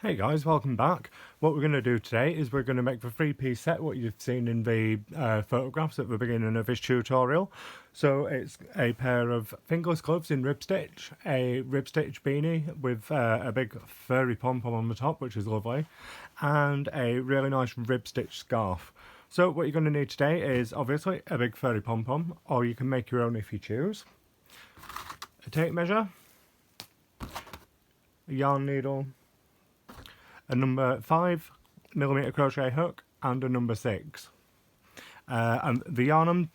Hey guys, welcome back. What we're going to do today is we're going to make the three-piece set, what you've seen in the photographs at the beginning of this tutorial. So it's a pair of fingerless gloves in rib stitch, a rib stitch beanie with a big furry pom-pom on the top, which is lovely, and a really nice rib stitch scarf. So what you're going to need today is obviously a big furry pom-pom, or you can make your own if you choose. A tape measure, a yarn needle, a number 5mm crochet hook and a number 6. And the yarn I'm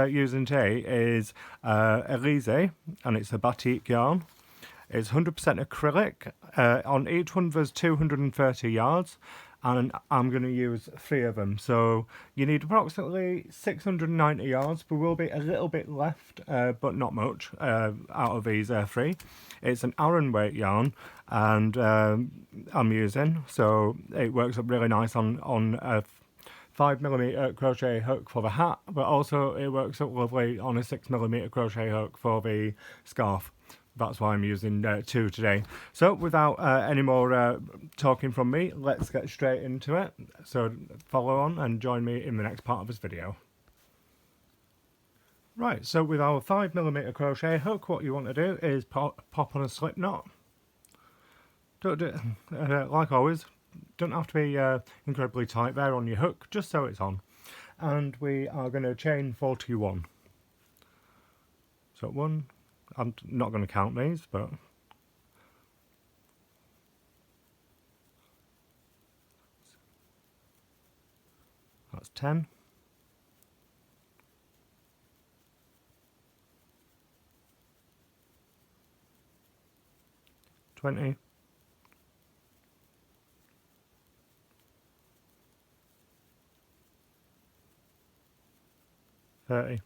using today is Elise, and it's a batik yarn. It's 100% acrylic. On each one there's 230 yards, and I'm going to use 3 of them. So you need approximately 690 yards. There will be a little bit left, but not much, out of these 3. It's an Aran weight yarn, and I'm using, so it works up really nice on a 5mm crochet hook for the hat, but also it works up lovely on a 6mm crochet hook for the scarf. That's why I'm using 2 today. So without any more talking from me, let's get straight into it. So follow on and join me in the next part of this video. Right, so with our 5mm crochet hook, what you want to do is pop on a slip knot. Don't do, like always, don't have to be incredibly tight there on your hook, just so it's on. And we are going to chain 41. So 1, I'm not going to count these, but that's 10. 20. 30.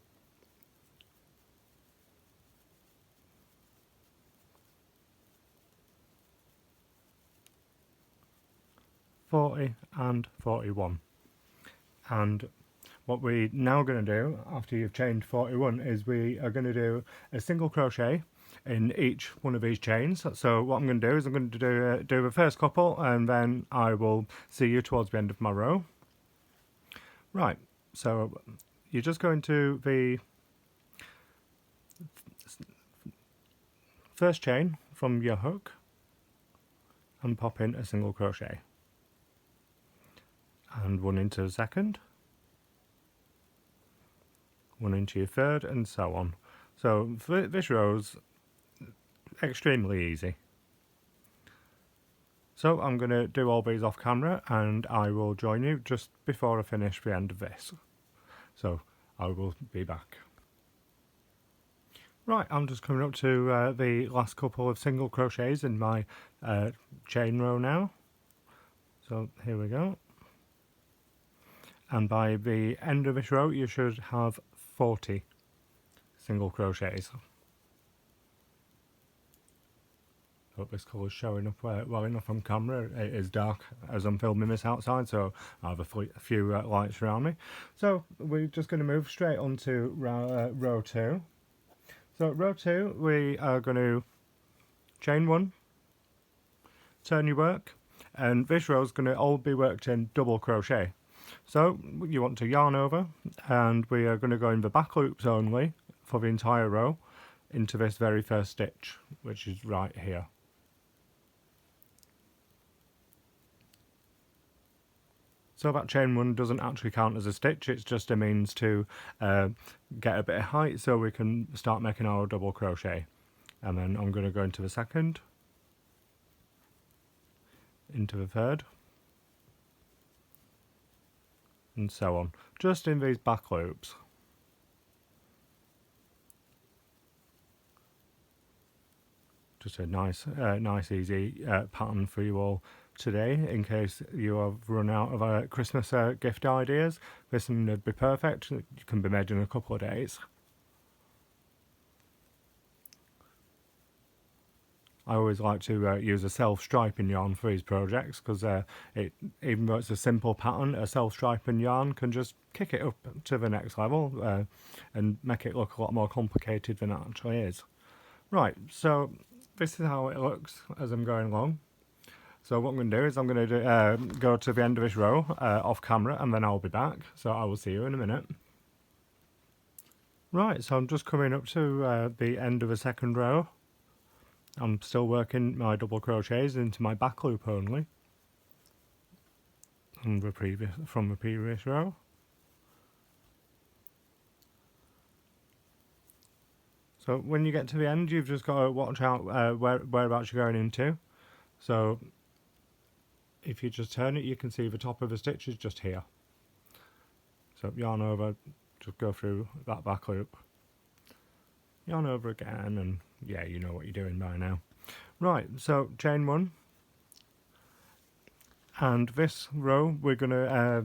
40 and 41. And what we're now going to do after you've chained 41 is we are going to do a single crochet in each one of these chains. So what I'm going to do is I'm going to do the first couple, and then I will see you towards the end of my row. Right, so you're just going to the first chain from your hook and pop in a single crochet, and 1 into the second, 1 into your third, and so on. So this row's extremely easy. So I'm going to do all these off camera, and I will join you just before I finish the end of this. So I will be back. Right, I'm just coming up to the last couple of single crochets in my chain row now. So here we go. And by the end of this row you should have 40 single crochets. Hope this colour's showing up well enough on camera. It is dark as I'm filming this outside, so I have a few lights around me. So we're just going to move straight on to row 2. So row 2, we are going to chain 1, turn your work, and this row is going to all be worked in double crochet. So you want to yarn over, and we are going to go in the back loops only for the entire row into this very first stitch, which is right here. So that chain 1 doesn't actually count as a stitch, it's just a means to get a bit of height so we can start making our double crochet. And then I'm going to go into the second, into the third, and so on, just in these back loops. Just a nice easy pattern for you all today, in case you have run out of Christmas gift ideas. This one would be perfect. It can be made in a couple of days. I always like to use a self-striping yarn for these projects, because even though it's a simple pattern, a self-striping yarn can just kick it up to the next level and make it look a lot more complicated than it actually is. Right, so this is how it looks as I'm going along. So what I'm going to do is I'm going to go to the end of this row off camera, and then I'll be back. So I will see you in a minute. Right, so I'm just coming up to the end of the second row. I'm still working my double crochets into my back loop only from the previous row. So when you get to the end, you've just got to watch out whereabouts you're going into. So if you just turn it, you can see the top of the stitch is just here. So yarn over, just go through that back loop. Yarn over again, and yeah, you know what you're doing by now. Right, so chain 1. And this row, we're going to,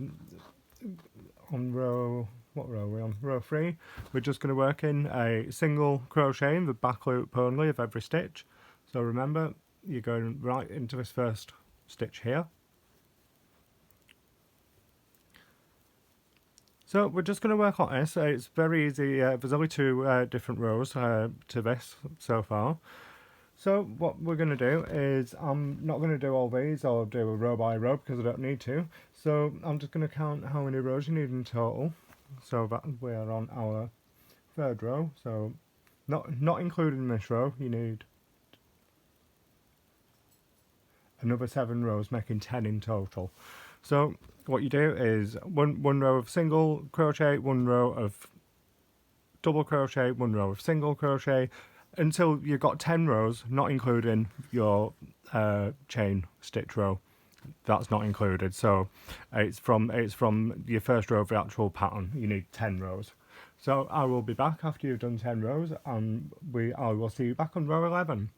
on row, what row are we on? Row 3, we're just going to work in a single crochet in the back loop only of every stitch. So remember, you're going right into this first stitch here. So we're just going to work on this. It's very easy. There's only 2 different rows to this so far. So what we're going to do is, I'm not going to do all these or do a row by row because I don't need to. So I'm just going to count how many rows you need in total. So that we are on our 3rd row. So not including this row, you need another 7 rows, making 10 in total. So what you do is one row of single crochet, 1 row of double crochet, 1 row of single crochet, until you've got 10 rows, not including your chain stitch row. That's not included. So it's from your first row of the actual pattern. You need 10 rows. So I will be back after you've done 10 rows, and I will see you back on row 11.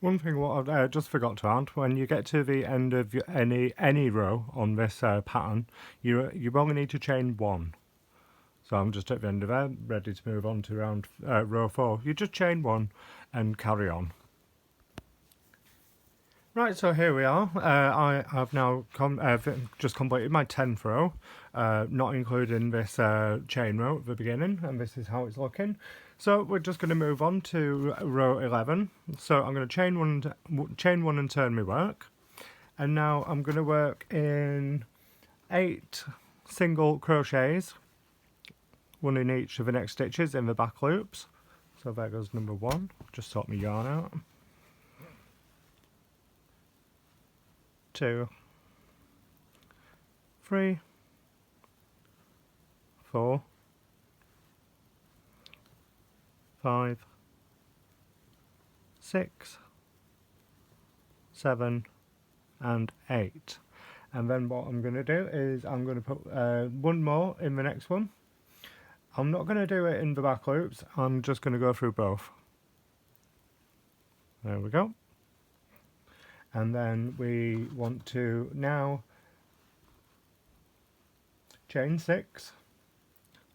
One thing what I just forgot to add, when you get to the end of any row on this pattern, you only need to chain 1. So I'm just at the end of there, ready to move on to row 4. You just chain 1 and carry on. Right, so here we are. I have now just completed my 10th row, not including this chain row at the beginning, and this is how it's looking. So we're just going to move on to row 11. So I'm going to chain one and turn my work, and now I'm going to work in 8 single crochets, 1 in each of the next stitches in the back loops. So there goes number 1. Just sort my yarn out. 2, 3, 4, 5, 6, 7, and 8. And then what I'm going to do is I'm going to put 1 more in the next one. I'm not going to do it in the back loops, I'm just going to go through both. There we go. And then we want to now chain 6.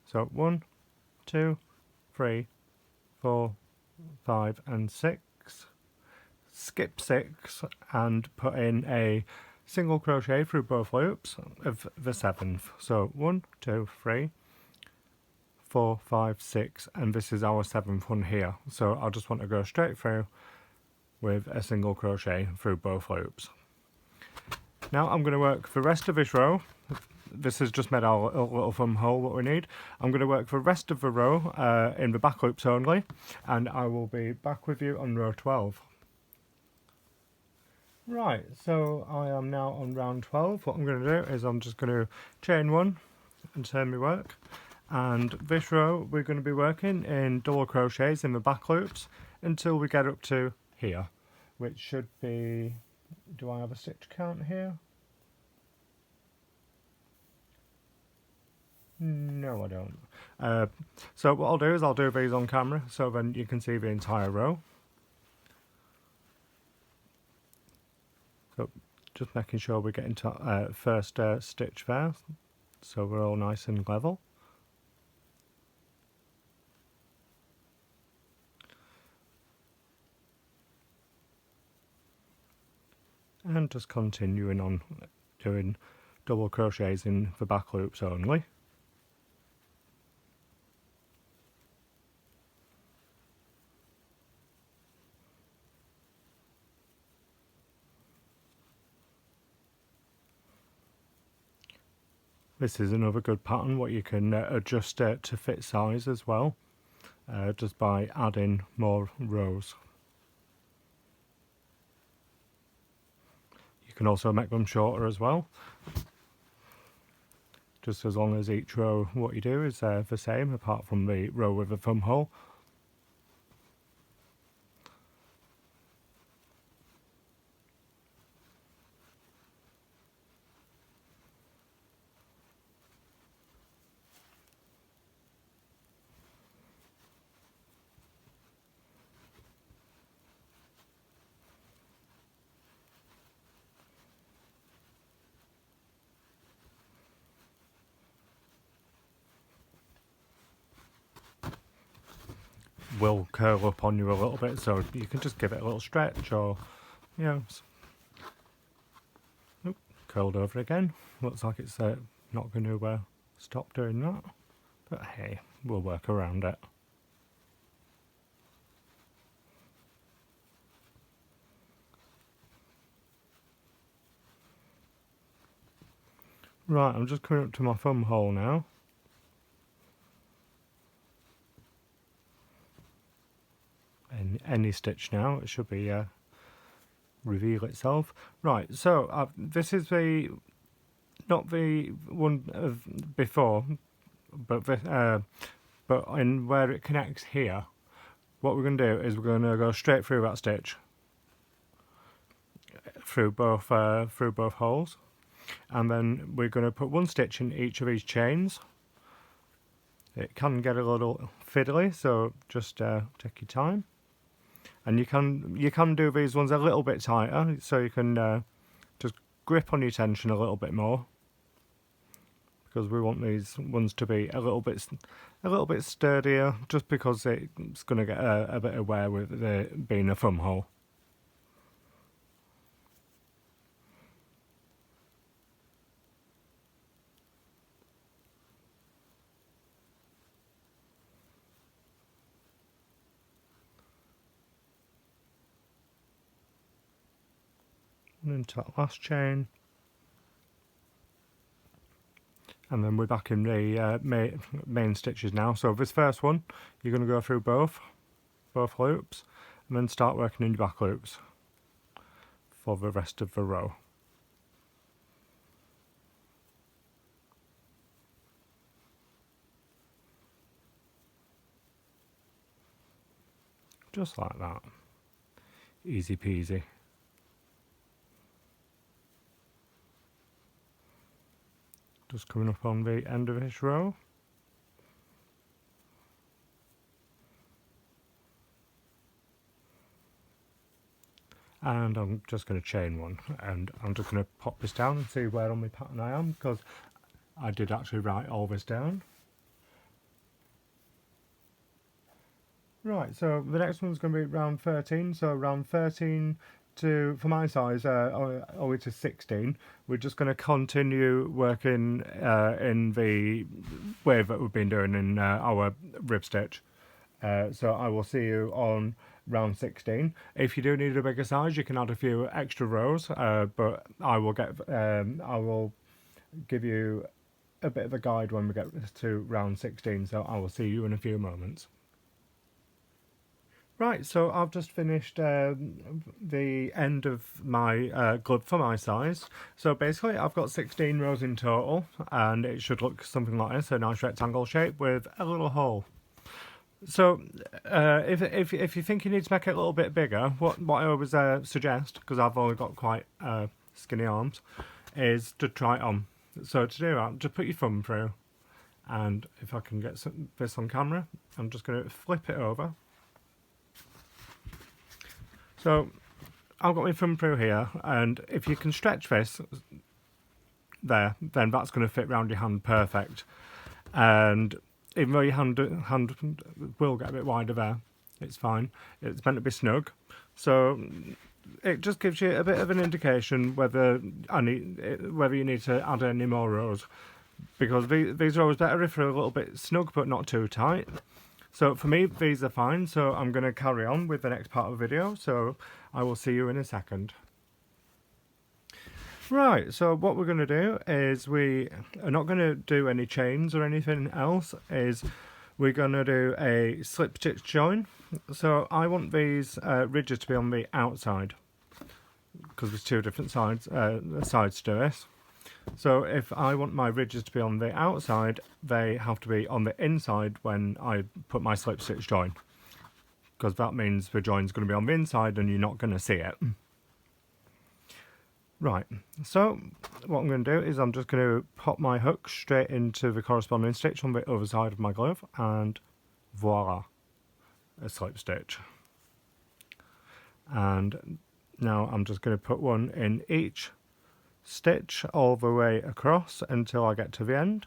So 1, 2, 3, 4, 5, and 6. Skip 6 and put in a single crochet through both loops of the 7th. So 1, 2, 3, 4, 5, 6, and this is our 7th one here. So I'll just want to go straight through with a single crochet through both loops. Now I'm going to work the rest of this row. This has just made our little thumb hole what we need. I'm going to work the rest of the row in the back loops only, and I will be back with you on row 12. Right, so I am now on round 12. What I'm going to do is I'm just going to chain 1 and turn my work, and this row we're going to be working in double crochets in the back loops until we get up to here, which should be, do I have a stitch count here? No, I don't. So what I'll do is I'll do these on camera so then you can see the entire row. So just making sure we're getting to first stitch there, so we're all nice and level. And just continuing on doing double crochets in the back loops only. This is another good pattern what you can adjust it to fit size as well, just by adding more rows. You can also make them shorter as well, just as long as each row what you do is the same, apart from the row with the thumb hole. Will curl up on you a little bit, so you can just give it a little stretch, or Oop, curled over again. Looks like it's not going to stop doing that, but hey, we'll work around it. Right, I'm just coming up to my thumb hole now. Any stitch now, it should be reveal itself. Right, so this is not the one of before, but in where it connects here. What we're going to do is we're going to go straight through that stitch, through both holes, and then we're going to put one stitch in each of these chains. It can get a little fiddly, so just take your time. And you can do these ones a little bit tighter, so you can just grip on your tension a little bit more, because we want these ones to be a little bit sturdier, just because it's going to get a bit of wear with it being a thumb hole. And into that last chain, and then we're back in the main stitches now. So this first one, you're going to go through both loops, and then start working in your back loops for the rest of the row. Just like that, easy peasy. Just coming up on the end of this row. And I'm just going to chain one, and I'm just going to pop this down and see where on my pattern I am, because I did actually write all this down. Right, so the next one's going to be round 13, so round 13 to, for my size, all the way to 16, we're just going to continue working in the way that we've been doing in our rib stitch. So I will see you on round 16. If you do need a bigger size, you can add a few extra rows, but I will give you a bit of a guide when we get to round 16, so I will see you in a few moments. Right, so I've just finished the end of my glove for my size. So basically I've got 16 rows in total, and it should look something like this, a nice rectangle shape with a little hole. So if you think you need to make it a little bit bigger, what I always suggest, because I've only got quite skinny arms, is to try it on. So to do that, just put your thumb through, and if I can get this on camera, I'm just going to flip it over. So I've got my thumb through here, and if you can stretch this there, then that's going to fit around your hand perfect. And even though your hand will get a bit wider there, it's fine. It's meant to be snug. So it just gives you a bit of an indication whether you need to add any more rows, because these rows are better if they're a little bit snug but not too tight. So for me, these are fine, so I'm going to carry on with the next part of the video, so I will see you in a second. Right, so what we're going to do is we are not going to do any chains or anything else, is we're going to do a slip stitch join. So I want these ridges to be on the outside, because there's two different sides to this. So if I want my ridges to be on the outside, they have to be on the inside when I put my slip stitch join, because that means the join's going to be on the inside and you're not going to see it. Right, so what I'm going to do is I'm just going to pop my hook straight into the corresponding stitch on the other side of my glove, and voila, a slip stitch. And now I'm just going to put one in each stitch all the way across until I get to the end.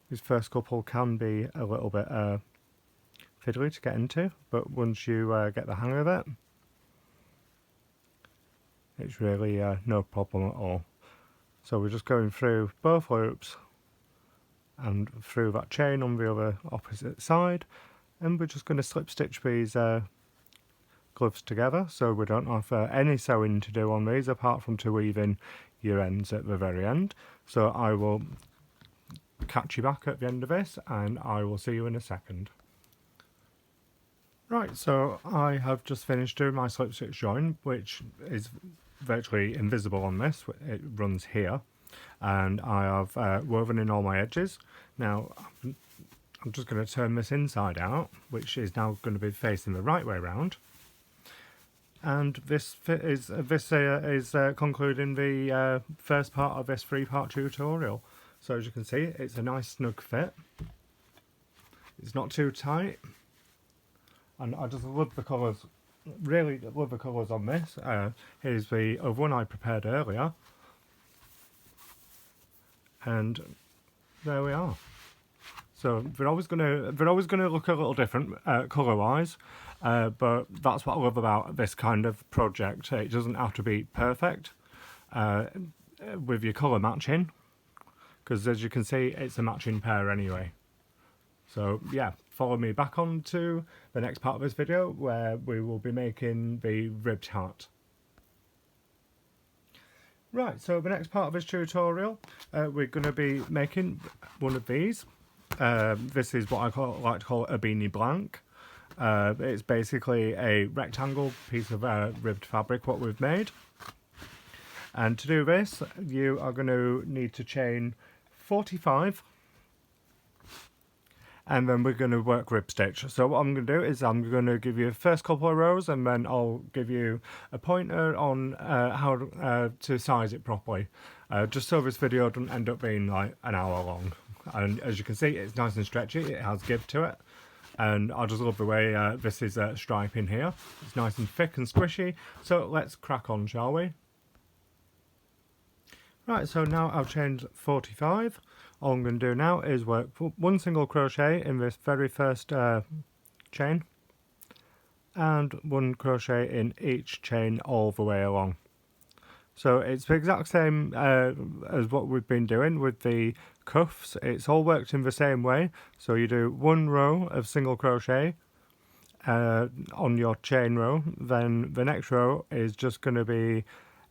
These first couple can be a little bit fiddly to get into, but once you get the hang of it, it's really no problem at all. So we're just going through both loops and through that chain on the other opposite side, and we're just going to slip stitch these gloves together, so we don't have any sewing to do on these apart from to weaving your ends at the very end. So I will catch you back at the end of this and I will see you in a second. Right, so I have just finished doing my slip stitch join, which is virtually invisible on this. It runs here, and I have woven in all my edges. Now I'm just going to turn this inside out, which is now going to be facing the right way round. And this is concluding the first part of this 3-part tutorial. So as you can see, it's a nice snug fit. It's not too tight, and I just love the colours. Really love the colours on this. Here's the other one I prepared earlier, and there we are. So they're always gonna look a little different colour wise, but that's what I love about this kind of project. It doesn't have to be perfect with your colour matching, because as you can see, it's a matching pair anyway. So yeah, follow me back on to the next part of this video where we will be making the ribbed hat. Right, so the next part of this tutorial, we're going to be making one of these. This is what I like to call a beanie blank. It's basically a rectangle piece of ribbed fabric what we've made. And to do this, you are going to need to chain 45, and then we're going to work rib stitch. So what I'm going to do is I'm going to give you the first couple of rows, and then I'll give you a pointer on how to size it properly, just so this video doesn't end up being like an hour long. And as you can see, it's nice and stretchy, it has give to it, and I just love the way this is striping here. It's nice and thick and squishy, so let's crack on, shall we? Right, so now I've chained 45. All I'm going to do now is work one single crochet in this very first chain, and one crochet in each chain all the way along. So it's the exact same as what we've been doing with the cuffs. It's all worked in the same way. So you do one row of single crochet on your chain row, then the next row is just going to be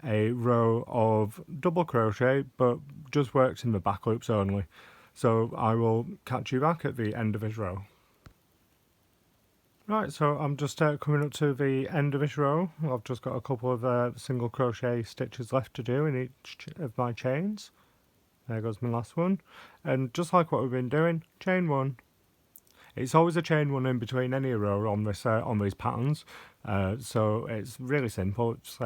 a row of double crochet, but just works in the back loops only. So I will catch you back at the end of this row. Right, so I'm just coming up to the end of this row. I've just got a couple of single crochet stitches left to do in each of my chains. There goes my last one. And just like what we've been doing, chain one. It's always a chain one in between any row on this on these patterns, so it's really simple. It's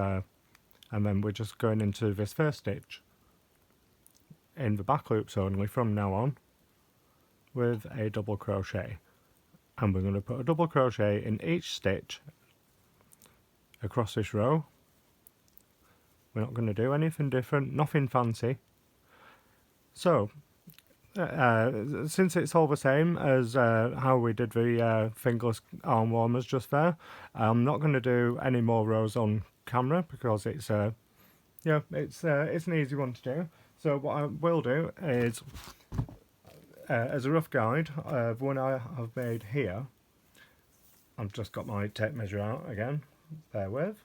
and then we're just going into this first stitch in the back loops only from now on with a double crochet, and we're going to put a double crochet in each stitch across this row. We're not going to do anything different, nothing fancy. So since it's all the same as how we did the fingerless arm warmers just there, I'm not going to do any more rows on camera because it's it's an easy one to do. So what I will do is, as a rough guide, the one I have made here, I've just got my tape measure out again, bear with.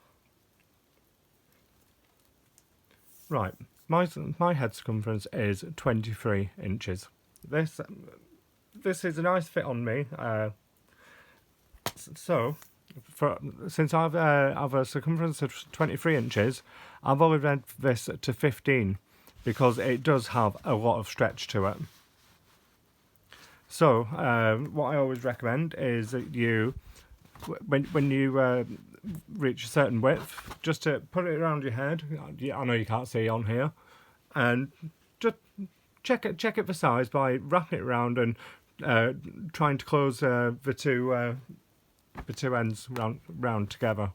Right, my head circumference is 23 inches. This is a nice fit on me. Since I've a circumference of 23 inches, I've only read this to 15 because it does have a lot of stretch to it. So what I always recommend is that you, when you reach a certain width, just to put it around your head. I know you can't see on here, and just check it for size by wrapping it around and trying to close the two ends round together.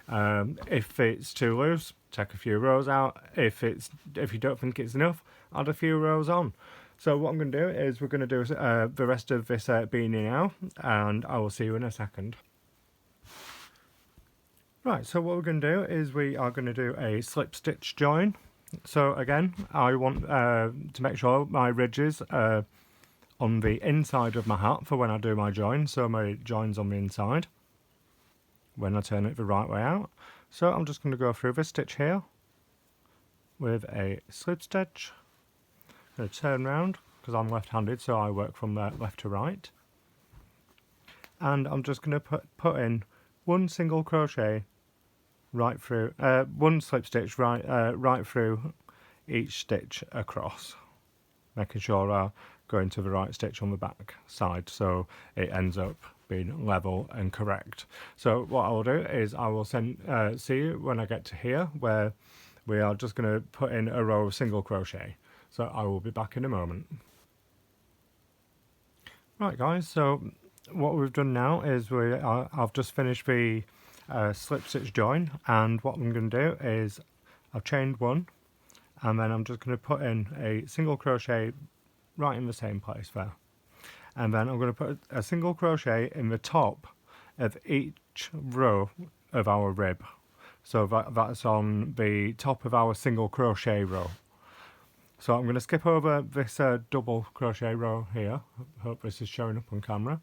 If it's too loose, take a few rows out. If you don't think it's enough, add a few rows on. So what I'm going to do is we're going to do the rest of this beanie now, and I will see you in a second. Right, so what we're going to do is we are going to do a slip stitch join. So again, I want to make sure my ridges are on the inside of my hat for when I do my join, so my join's on the inside when I turn it the right way out. So I'm just going to go through this stitch here with a slip stitch. I'm going to turn round because I'm left-handed, so I work from left to right. And I'm just going to put in one single crochet right through, one slip stitch right through each stitch across, making sure I go into the right stitch on the back side so it ends up being level and correct. So what I will do is I will see you when I get to here, where we are just going to put in a row of single crochet. So I will be back in a moment. Right guys, so what we've done now is I've just finished the slip stitch join, and what I'm going to do is I've chained one, and then I'm just going to put in a single crochet right in the same place there, and then I'm going to put a single crochet in the top of each row of our rib, so that's on the top of our single crochet row. So I'm going to skip over this double crochet row here. Hope this is showing up on camera.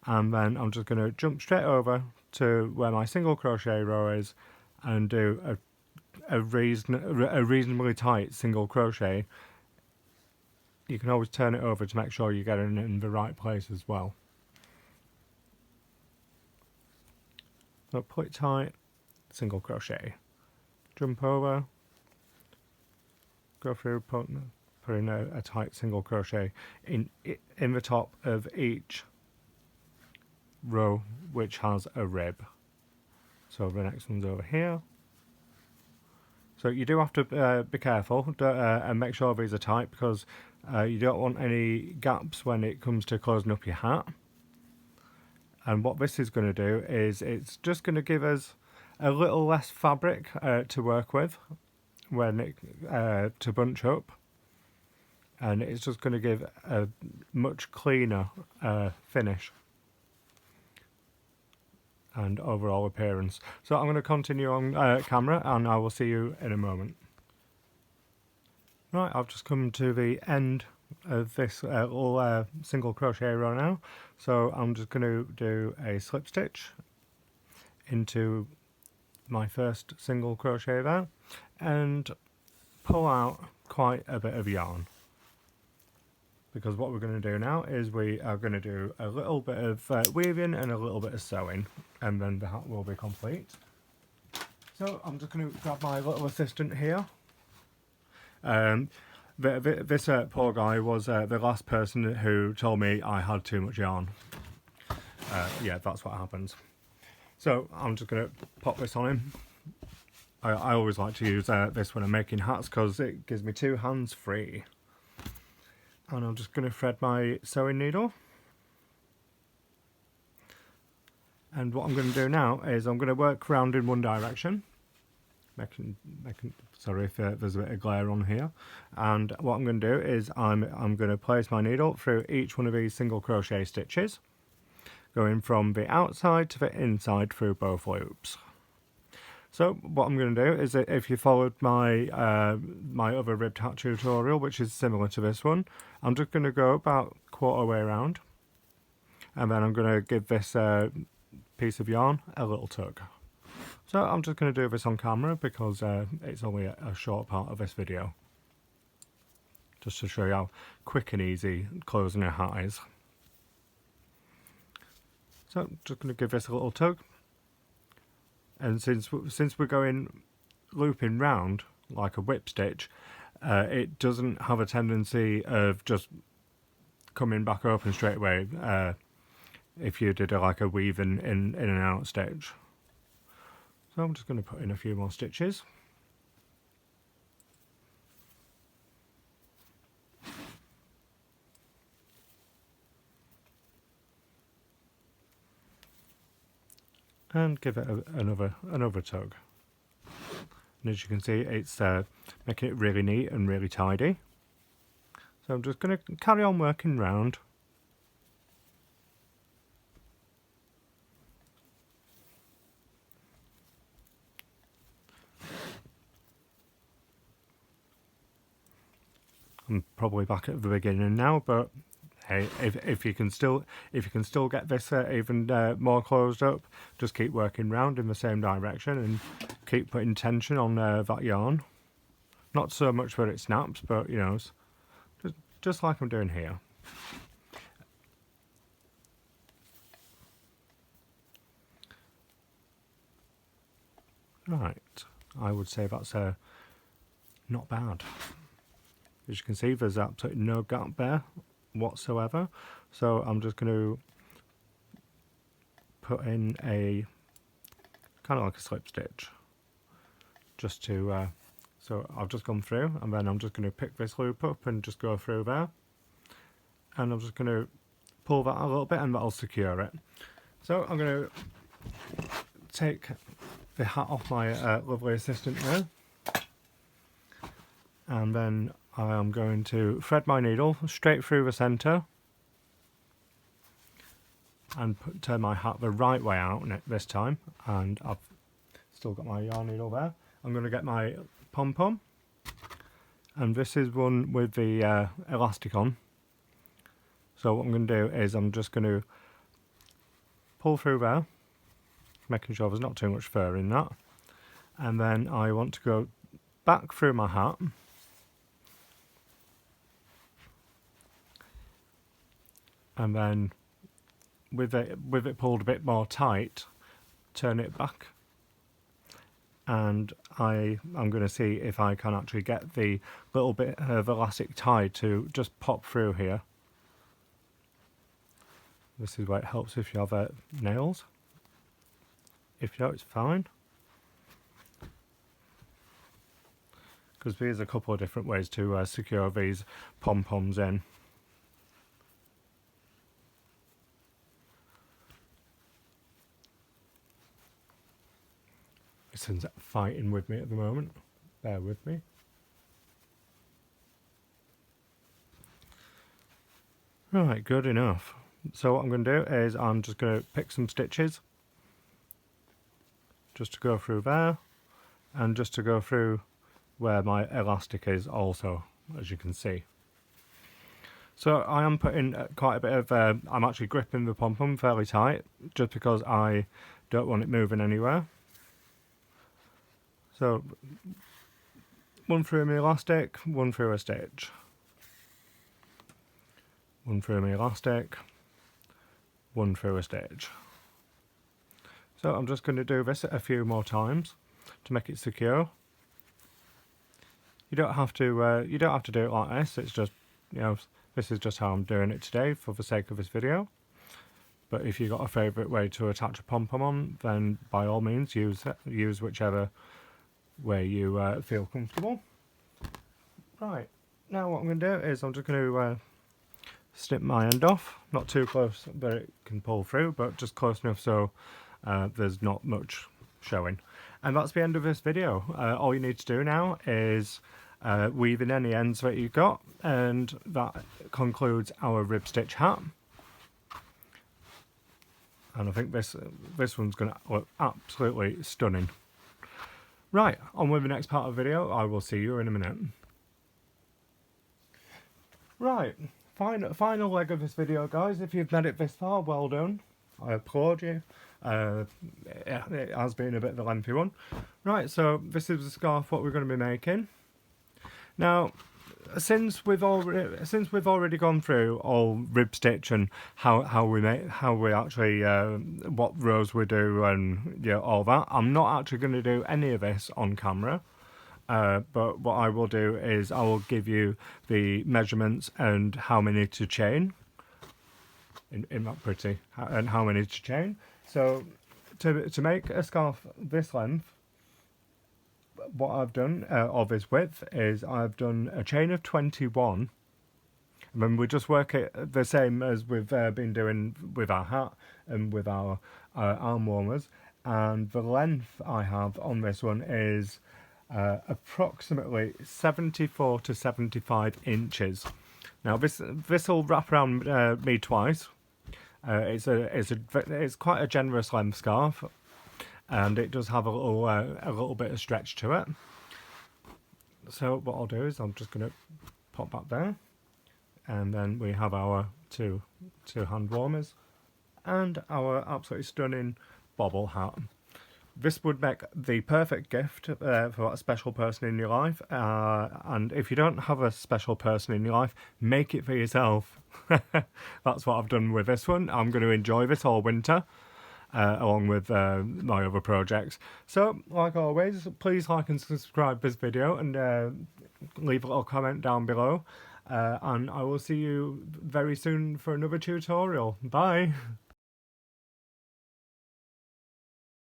And then I'm just going to jump straight over to where my single crochet row is and do a reasonably tight single crochet. You can always turn it over to make sure you get it in the right place as well. So pull it tight, single crochet, jump over, go through, put in a tight single crochet in the top of each row which has a rib. So the next one's over here. So you do have to be careful and make sure these are tight, because you don't want any gaps when it comes to closing up your hat. And what this is going to do is it's just going to give us a little less fabric to work with when to bunch up, and it's just going to give a much cleaner finish and overall appearance. So I'm going to continue on camera, and I will see you in a moment. Right, I've just come to the end of this little single crochet row now, so I'm just going to do a slip stitch into my first single crochet there and pull out quite a bit of yarn, because what we're going to do now is we are going to do a little bit of weaving and a little bit of sewing, and then the hat will be complete. So I'm just going to grab my little assistant here. This poor guy was the last person who told me I had too much yarn. Yeah, that's what happens. So I'm just going to pop this on him. I always like to use this when I'm making hats because it gives me two hands free. And I'm just going to thread my sewing needle. And what I'm going to do now is I'm going to work round in one direction. Sorry if there's a bit of glare on here. And what I'm going to do is I'm going to place my needle through each one of these single crochet stitches, going from the outside to the inside through both loops. So what I'm going to do is that if you followed my my other ribbed hat tutorial, which is similar to this one, I'm just going to go about quarter way around, and then I'm going to give this piece of yarn a little tug. So I'm just going to do this on camera because it's only a short part of this video. Just to show you how quick and easy closing a hat is. So I'm just going to give this a little tug. And since we're going looping round like a whip stitch, it doesn't have a tendency of just coming back open straight away if you did like a weave in and out stitch. So I'm just going to put in a few more stitches. And give it another tug. And as you can see, it's making it really neat and really tidy. So I'm just going to carry on working round. I'm probably back at the beginning now, but hey, if you can still get this even more closed up, just keep working round in the same direction and keep putting tension on that yarn. Not so much where it snaps, but you know, just like I'm doing here. Right, I would say that's not bad. As you can see, there's absolutely no gap there whatsoever. So I'm just going to put in a kind of like a slip stitch, just to so I've just gone through, and then I'm just going to pick this loop up and just go through there, and I'm just going to pull that a little bit, and that'll secure it. So I'm going to take the hat off my lovely assistant now, and then I am going to thread my needle straight through the centre and turn my hat the right way out this time, and I've still got my yarn needle there. I'm going to get my Pom-Pom, and this is one with the elastic on. So what I'm going to do is I'm just going to pull through there, making sure there's not too much fur in that, and then I want to go back through my hat and then with it pulled a bit more tight, turn it back, and I'm going to see if I can actually get the little bit of elastic tie to just pop through here. This is where it helps if you have nails. If you don't, it's fine, because there's a couple of different ways to secure these pom-poms in. This fighting with me at the moment. Bear with me. Right, good enough. So what I'm going to do is I'm just going to pick some stitches just to go through there, and just to go through where my elastic is also, as you can see. So I am putting quite a bit of, I'm actually gripping the pom-pom fairly tight, just because I don't want it moving anywhere. So one through my elastic, one through a stitch. One through my elastic, one through a stitch. So I'm just going to do this a few more times to make it secure. You don't have to do it like this. It's just, you know, this is just how I'm doing it today for the sake of this video. But if you've got a favourite way to attach a pom-pom on, then by all means use whichever way you feel comfortable. Right, now what I'm going to do is I'm just going to snip my end off. Not too close that it can pull through, but just close enough so there's not much showing. And that's the end of this video. All you need to do now is weave in any ends that you've got, and that concludes our rib stitch hat. And I think this one's going to look absolutely stunning. Right, on with the next part of the video. I will see you in a minute. Right, final leg of this video, guys. If you've made it this far, well done. I applaud you. It has been a bit of a lengthy one. Right, so this is the scarf what we're going to be making. Now, since we've already gone through all rib stitch and how we actually what rows we do and all that, I'm not actually going to do any of this on camera. But what I will do is I will give you the measurements and how many to chain. In that pretty, and how many to chain. So to make a scarf this length, what I've done of this width is I've done a chain of 21. And then we just work it the same as we've been doing with our hat and with our arm warmers. And the length I have on this one is approximately 74 to 75 inches. Now this will wrap around me twice. It's quite a generous length scarf, and it does have a little bit of stretch to it. So what I'll do is I'm just going to pop that there, and then we have our two hand warmers and our absolutely stunning bobble hat. This would make the perfect gift for a special person in your life, and if you don't have a special person in your life, make it for yourself. That's what I've done with this one. I'm going to enjoy this all winter, along with my other projects. So, like always, please like and subscribe this video, and leave a little comment down below, and I will see you very soon for another tutorial. Bye!